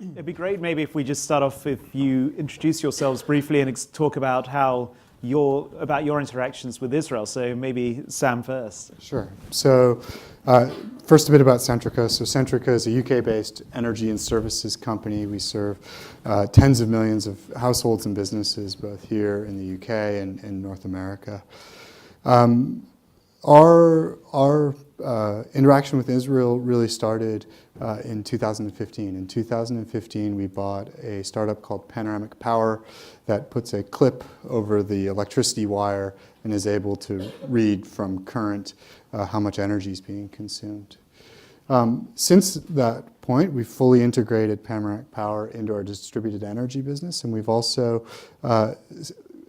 It'd be great maybe if we just start off if you introduce yourselves briefly and talk about about your interactions with Israel. So maybe Sam first. Sure. So first a bit about Centrica. So Centrica is a UK-based energy and services company. We serve tens of millions of households and businesses both here in the UK and in North America. Our interaction with Israel really started in 2015. In 2015, we bought a startup called Panoramic Power that puts a clip over the electricity wire and is able to read from current how much energy is being consumed. Since that point, we've fully integrated Panoramic Power into our distributed energy business, and we've also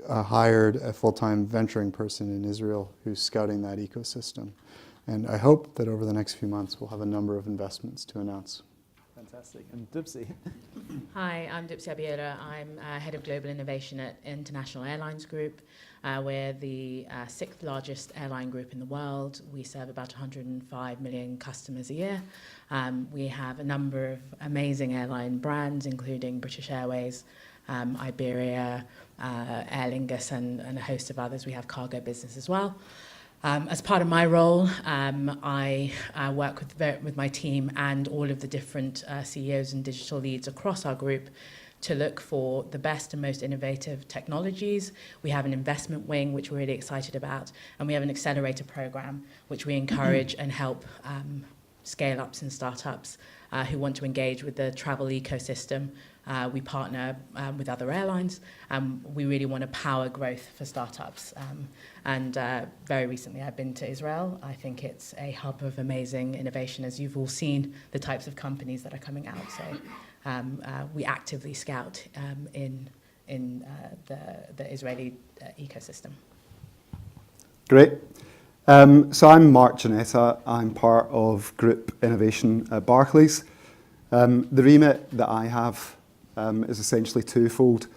hired a full-time venturing person in Israel who's scouting that ecosystem. And I hope that over the next few months we'll have a number of investments to announce. Fantastic. And Dupsy. Hi, I'm Dupsy Abiola. I'm Head of Global Innovation at International Airlines Group. We're the sixth largest airline group in the world. We serve about 105 million customers a year. We have a number of amazing airline brands, including British Airways, Iberia, Aer Lingus, and a host of others. We have cargo business as well. As part of my role, I work with my team and all of the different CEOs and digital leads across our group to look for the best and most innovative technologies. We have an investment wing, which we're really excited about, and we have an accelerator program, which we encourage and help scale-ups and startups who want to engage with the travel ecosystem. We partner with other airlines. We really want to power growth for startups. And very recently I've been to Israel. I think it's a hub of amazing innovation, as you've all seen the types of companies that are coming out. So we actively scout in the Israeli ecosystem. Great. So I'm Mark Jannetta. I'm part of Group Innovation at Barclays. The remit that I have is essentially twofold.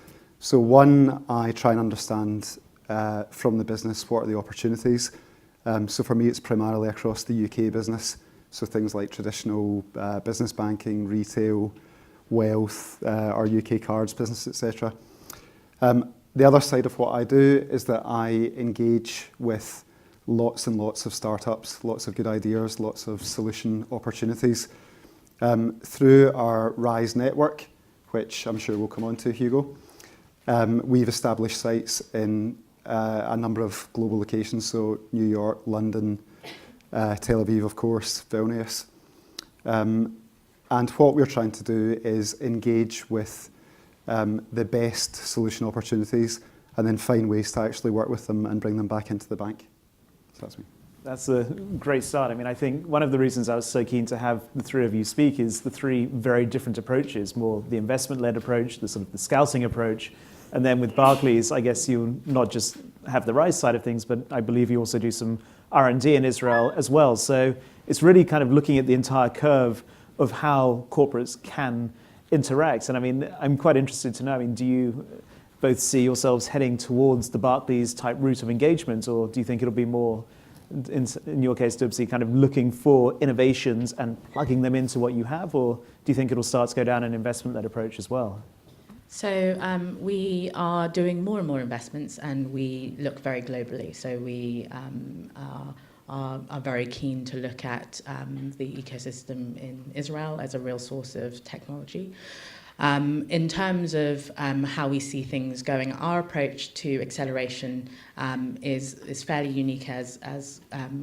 So one, I try and understand from the business what are the opportunities. So for me, it's primarily across the UK business. So things like traditional business banking, retail, wealth, our UK cards business, etc. The other side of what I do is that I engage with lots and lots of startups, lots of good ideas, lots of solution opportunities. Through our RISE network, which I'm sure we'll come on to, Hugo, we've established sites in a number of global locations, so New York, London, Tel Aviv, of course, Vilnius. And what we're trying to do is engage with the best solution opportunities and then find ways to actually work with them and bring them back into the bank. So that's me. That's a great start. I mean, I think one of the reasons I was so keen to have the three of you speak is the three very different approaches, more the investment-led approach, the sort of the scouting approach, and then with Barclays, I guess you not just have the RISE side of things, but I believe you also do some R&D in Israel as well. So it's really kind of looking at the entire curve of how corporates can interact. And I mean, I'm quite interested to know, I mean, do you both see yourselves heading towards the Barclays type route of engagement, or do you think it'll be more, in your case, Dupsy, kind of looking for innovations and plugging them into what you have, or do you think it'll start to go down an investment-led approach as well? So we are doing more and more investments, and we look very globally. So we are very keen to look at the ecosystem in Israel as a real source of technology. In terms of how we see things going, our approach to acceleration is fairly unique as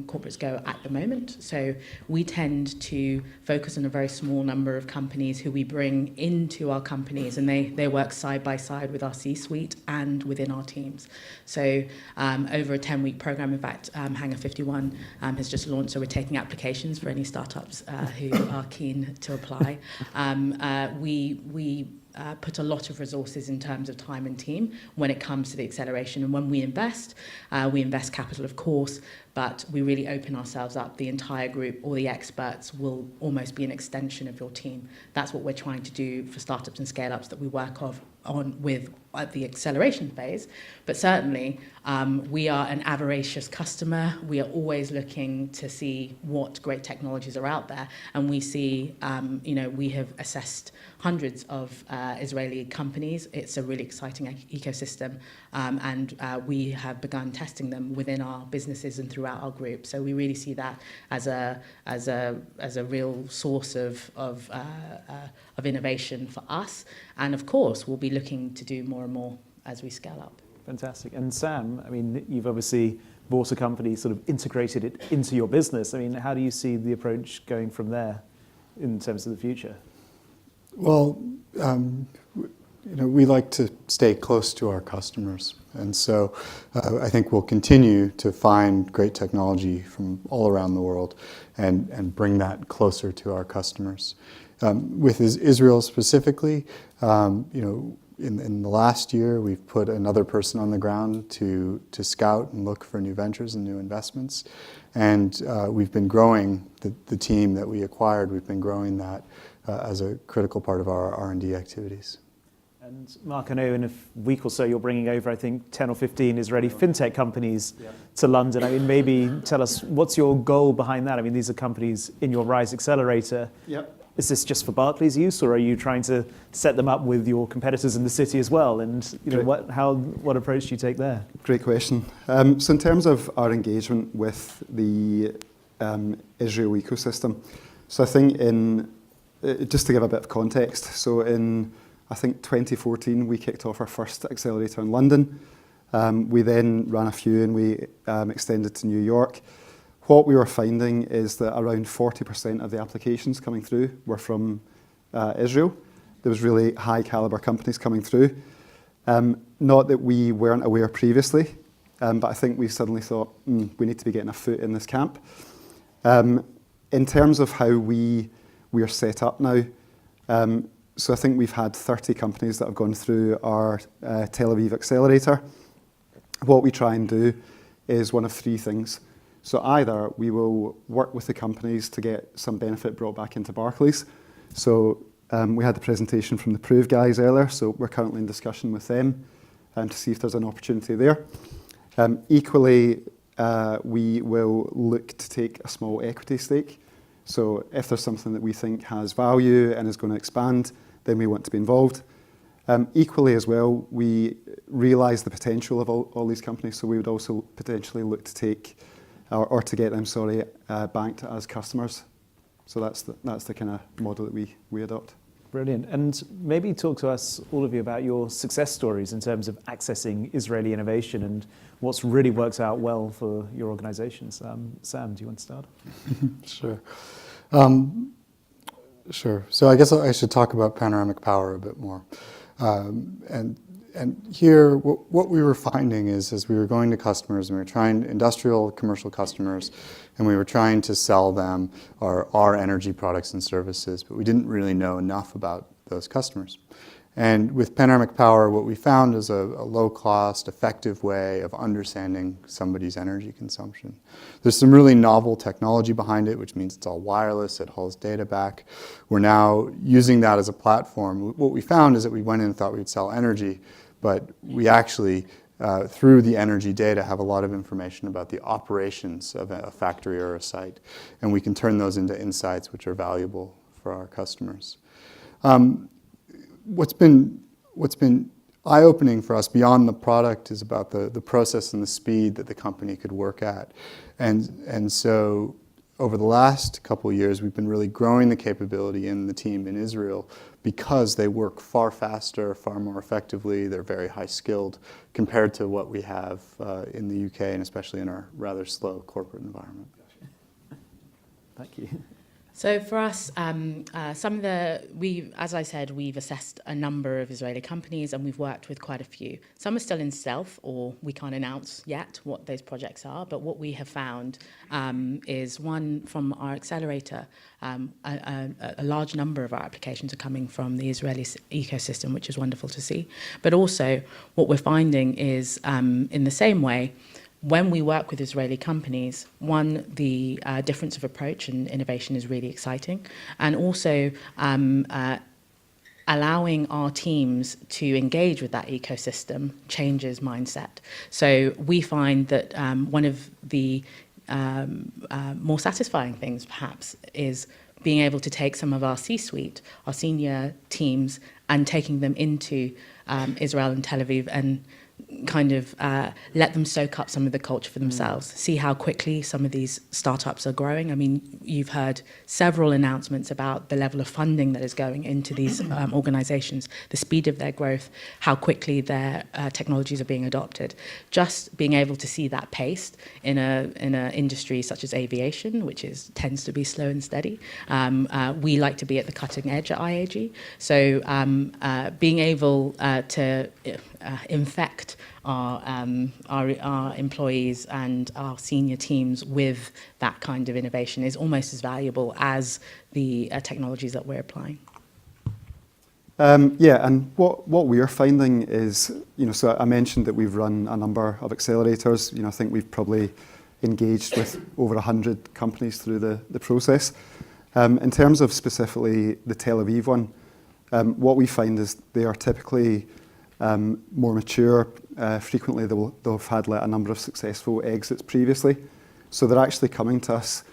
corporates go at the moment. So we tend to focus on a very small number of companies who we bring into our companies, and they work side by side with our C-suite and within our teams. So over a 10-week program, in fact, Hangar 51 has just launched, so we're taking applications for any startups who are keen to apply. We put a lot of resources in terms of time and team when it comes to the acceleration. And when we invest capital, of course, but we really open ourselves up. The entire group, all the experts will almost be an extension of your team. That's what we're trying to do for startups and scale-ups that we work on with at the acceleration phase, but certainly we are an avaricious customer. We are always looking to see what great technologies are out there, and we see, we have assessed hundreds of Israeli companies. It's a really exciting ecosystem, and we have begun testing them within our businesses and throughout our group. So we really see that as a real source of innovation for us, and of course we'll be looking to do more and more as we scale up. Fantastic. And Sam, I mean, you've obviously bought a company, sort of integrated it into your business. I mean, how do you see the approach going from there in terms of the future? Well, we like to stay close to our customers. And so I think we'll continue to find great technology from all around the world and bring that closer to our customers. With Israel specifically, in the last year, we've put another person on the ground to scout and look for new ventures and new investments. And we've been growing the team that we acquired. We've been growing that as a critical part of our R&D activities. And Mark, I know in a week or so you're bringing over, I think, 10 or 15 Israeli fintech companies to London. I mean, maybe tell us, what's your goal behind that? I mean, these are companies in your Rise Accelerator. Yep. Is this just for Barclays use, or are you trying to set them up with your competitors in the city as well? And what approach do you take there? Great question. So in terms of our engagement with the Israel ecosystem, so I think just to give a bit of context, so in I think 2014 we kicked off our first accelerator in London. We then ran a few and we extended to New York. What we were finding is that around 40% of the applications coming through were from Israel. There was really high caliber companies coming through. Not that we weren't aware previously, but I think we suddenly thought, we need to be getting a foot in this camp. In terms of how we are set up now, so I think we've had 30 companies that have gone through our Tel Aviv accelerator. What we try and do is one of three things. So either we will work with the companies to get some benefit brought back into Barclays. So we had the presentation from the Prove guys earlier, so we're currently in discussion with them to see if there's an opportunity there. Equally, we will look to take a small equity stake. So if there's something that we think has value and is going to expand, then we want to be involved. Equally as well, we realise the potential of all these companies, so we would also potentially look to take or to get them, banked as customers. So that's the kind of model that we adopt. Brilliant. And maybe talk to us, all of you, about your success stories in terms of accessing Israeli innovation and what's really worked out well for your organizations. Sam, do you want to start? Sure. Sure. So I guess I should talk about panoramic power a bit more. And here, what we were finding is, as we were going to customers, and we were trying industrial, commercial customers, and we were trying to sell them our energy products and services, but we didn't really know enough about those customers. And with panoramic power, what we found is a low-cost, effective way of understanding somebody's energy consumption. There's some really novel technology behind it, which means it's all wireless, it hauls data back. We're now using that as a platform. What we found is that we went in and thought we'd sell energy, but we actually, through the energy data, have a lot of information about the operations of a factory or a site. And we can turn those into insights which are valuable for our customers. What's been eye-opening for us beyond the product is about the process and the speed that the company could work at. And so over the last couple of years, we've been really growing the capability in the team in Israel because they work far faster, far more effectively. They're very high-skilled compared to what we have in the UK, and especially in our rather slow corporate environment. Thank you. So for us, as I said, we've assessed a number of Israeli companies and we've worked with quite a few. Some are still in stealth, or we can't announce yet what those projects are, but what we have found is, one, from our accelerator, a large number of our applications are coming from the Israeli ecosystem, which is wonderful to see. But also what we're finding is, in the same way, when we work with Israeli companies, one, the difference of approach and innovation is really exciting. And also, allowing our teams to engage with that ecosystem changes mindset. So we find that one of the more satisfying things perhaps is being able to take some of our C-suite, our senior teams, and taking them into Israel and Tel Aviv and kind of let them soak up some of the culture for themselves, see how quickly some of these startups are growing. I mean, you've heard several announcements about the level of funding that is going into these organizations, the speed of their growth, how quickly their technologies are being adopted. Just being able to see that pace in a industry such as aviation, which tends to be slow and steady. We like to be at the cutting edge at IAG. So being able to infect our employees and our senior teams with that kind of innovation is almost as valuable as the technologies that we're applying. Yeah, and what we're finding is, so I mentioned that we've run a number of accelerators. I think we've probably engaged with over 100 companies through the process. In terms of specifically the Tel Aviv one, what we find is they are typically more mature. Frequently they'll have had a number of successful exits previously. So they're actually coming to us.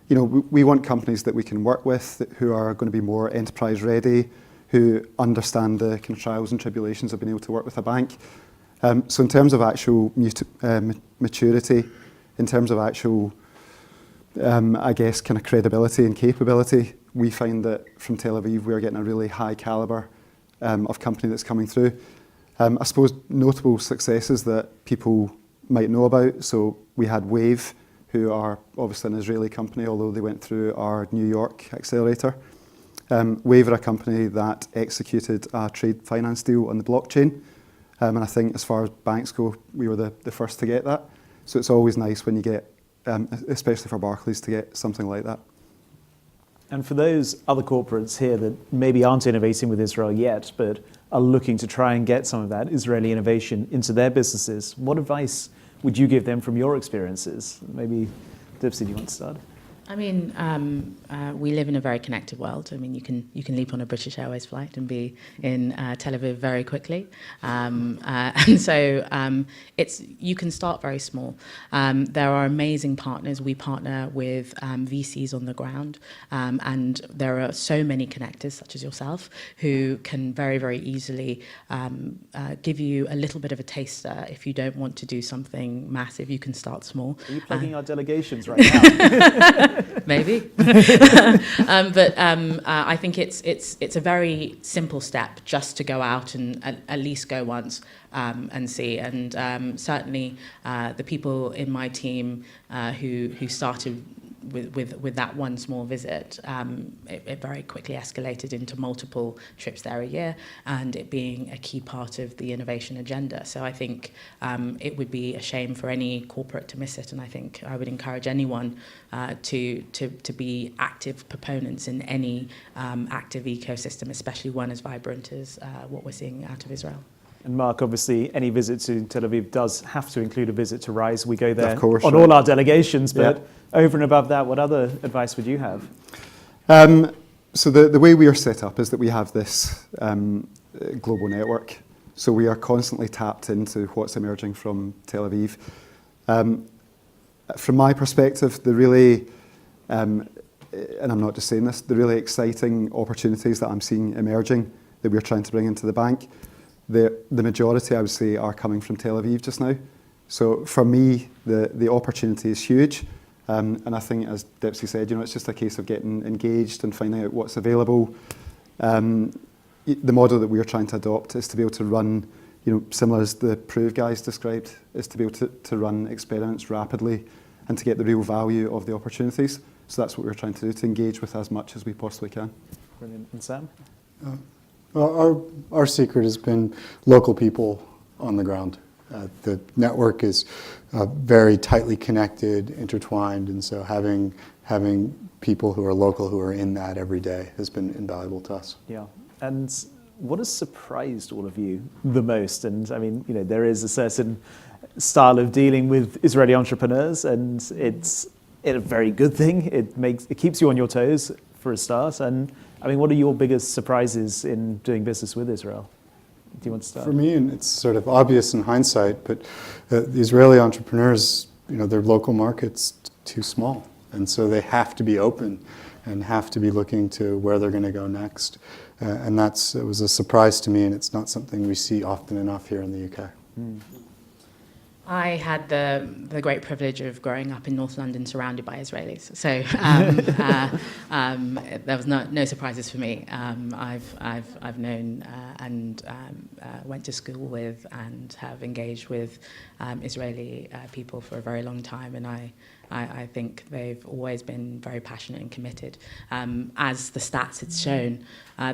We want companies that we can work with who are going to be more enterprise ready, who understand the kind of trials and tribulations of being able to work with a bank. So in terms of actual maturity, in terms of actual, I guess, kind of credibility and capability, we find that from Tel Aviv we're getting a really high caliber of company that's coming through. I suppose notable successes that people might know about. So we had Wave, who are obviously an Israeli company, although they went through our New York accelerator. Wave are a company that executed a trade finance deal on the blockchain. And I think as far as banks go, we were the first to get that. So it's always nice when you get, especially for Barclays, to get something like that. And for those other corporates here that maybe aren't innovating with Israel yet, but are looking to try and get some of that Israeli innovation into their businesses, what advice would you give them from your experiences? Maybe, Dupsy, do you want to start? I mean, we live in a very connected world. I mean, you can leap on a British Airways flight and be in Tel Aviv very quickly, and so you can start very small. There are amazing partners. We partner with VCs on the ground, and there are so many connectors, such as yourself, who can very, very easily give you a little bit of a taster. If you don't want to do something massive, you can start small. Are you plugging our delegations right now? Maybe, but I think it's a very simple step just to go out and at least go once and see. And certainly the people in my team who started with that one small visit, it very quickly escalated into multiple trips there a year, and it being a key part of the innovation agenda. So I think it would be a shame for any corporate to miss it, and I think I would encourage anyone to be active proponents in any active ecosystem, especially one as vibrant as what we're seeing out of Israel. And Mark, obviously, any visit to Tel Aviv does have to include a visit to RISE. We go there of course, on right. all our delegations, but Yeah. over and above that, what other advice would you have? So the way we are set up is that we have this global network. So we are constantly tapped into what's emerging from Tel Aviv. From my perspective, the really, and I'm not just saying this, the really exciting opportunities that I'm seeing emerging that we're trying to bring into the bank, the majority, I would say, are coming from Tel Aviv just now. So for me, the opportunity is huge. And I think, as Dupsy said, it's just a case of getting engaged and finding out what's available. The model that we are trying to adopt is to be able to run, similar as the Prove guys described, is to be able to run experiments rapidly and to get the real value of the opportunities. So that's what we're trying to do, to engage with as much as we possibly can. Brilliant. And Sam? Our secret has been local people on the ground. The network is very tightly connected, intertwined, and so having people who are local, who are in that every day, has been invaluable to us. Yeah. And what has surprised all of you the most? And I mean, there is a certain style of dealing with Israeli entrepreneurs, and it's a very good thing. It keeps you on your toes. for a start. And I mean, what are your biggest surprises in doing business with Israel? Do you want to start? For me, and it's sort of obvious in hindsight, but the Israeli entrepreneurs, their local market's too small. And so they have to be open and have to be looking to where they're going to go next. And it was a surprise to me, and it's not something we see often enough here in the UK. I had the great privilege of growing up in North London surrounded by Israelis. So there was no surprises for me. I've known and went to school with and have engaged with Israeli people for a very long time, and I think they've always been very passionate and committed. As the stats had shown,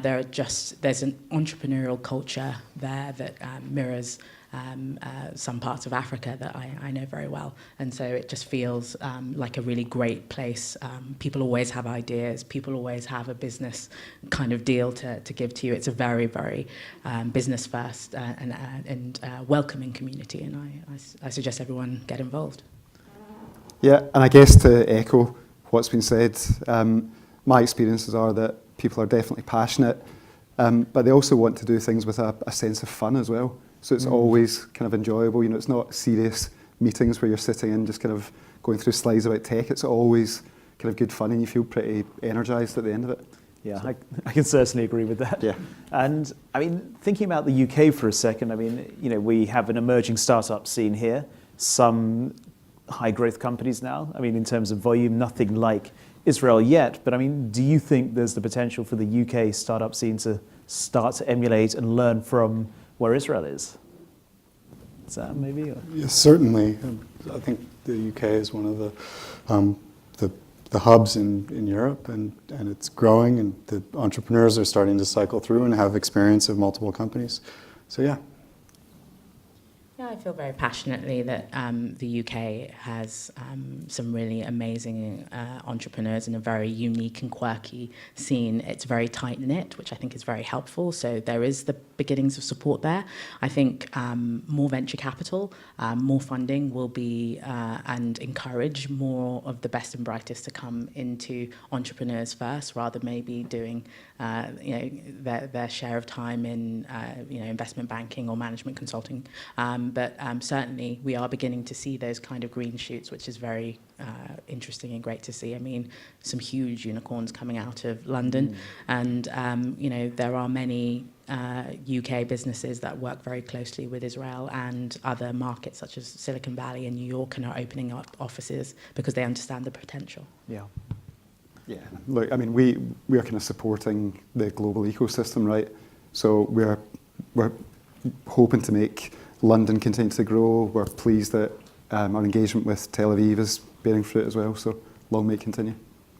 there's an entrepreneurial culture there that mirrors some parts of Africa that I know very well. And so it just feels like a really great place. People always have ideas. People always have a business kind of deal to give to you. It's a very, very business first and welcoming community. And I suggest everyone get involved. Yeah, and I guess to echo what's been said, my experiences are that people are definitely passionate, but they also want to do things with a sense of fun as well. So it's always kind of enjoyable. It's not serious meetings where you're sitting and just kind of going through slides about tech. It's always kind of good fun, and you feel pretty energized at the end of it. Yeah, so. I can certainly agree with that. Yeah. And I mean, thinking about the UK for a second, I mean, we have an emerging startup scene here, some high growth companies now. I mean, in terms of volume, nothing like Israel yet. But I mean, do you think there's the potential for the UK startup scene to start to emulate and learn from where Israel is? Sam, maybe? Or? Yes, certainly. I think the UK is one of the hubs in Europe, and it's growing, and the entrepreneurs are starting to cycle through and have experience of multiple companies. So yeah. Yeah, I feel very passionately that the UK has some really amazing entrepreneurs in a very unique and quirky scene. It's very tight-knit, which I think is very helpful. So there is the beginnings of support there. I think more venture capital, more funding will be and encourage more of the best and brightest to come into entrepreneurs first, rather maybe doing their share of time in investment banking or management consulting. But certainly we are beginning to see those kind of green shoots, which is very interesting and great to see. I mean, some huge unicorns coming out of London, and there are many UK businesses that work very closely with Israel and other markets such as Silicon Valley and New York, and are opening up offices because they understand the potential. Yeah. Yeah, look, I mean, we are kind of supporting the global ecosystem, right? So we're hoping to make London continue to grow. We're pleased that our engagement with Tel Aviv is bearing fruit as well, so long may it continue.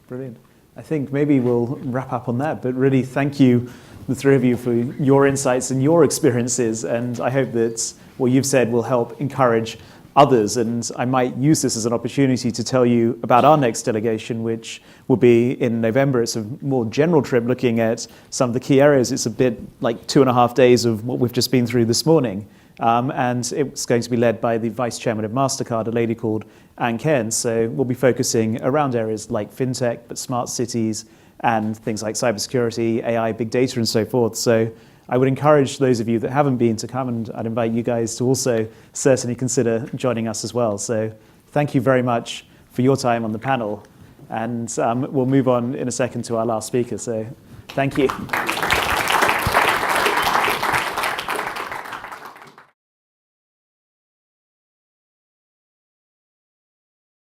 Brilliant. I think maybe we'll wrap up on that, but really thank you, the three of you, for your insights and your experiences, and I hope that what you've said will help encourage others, and I might use this as an opportunity to tell you about our next delegation, which will be in November. It's a more general trip looking at some of the key areas. It's a bit like 2.5 days of what we've just been through this morning. And it's going to be led by the Vice Chairman of MasterCard, a lady called Anne Cairns. So we'll be focusing around areas like fintech, but smart cities and things like cybersecurity, AI, big data, and so forth. So I would encourage those of you that haven't been to come, and I'd invite you guys to also certainly consider joining us as well. So thank you very much for your time on the panel. And we'll move on in a second to our last speaker. So thank you.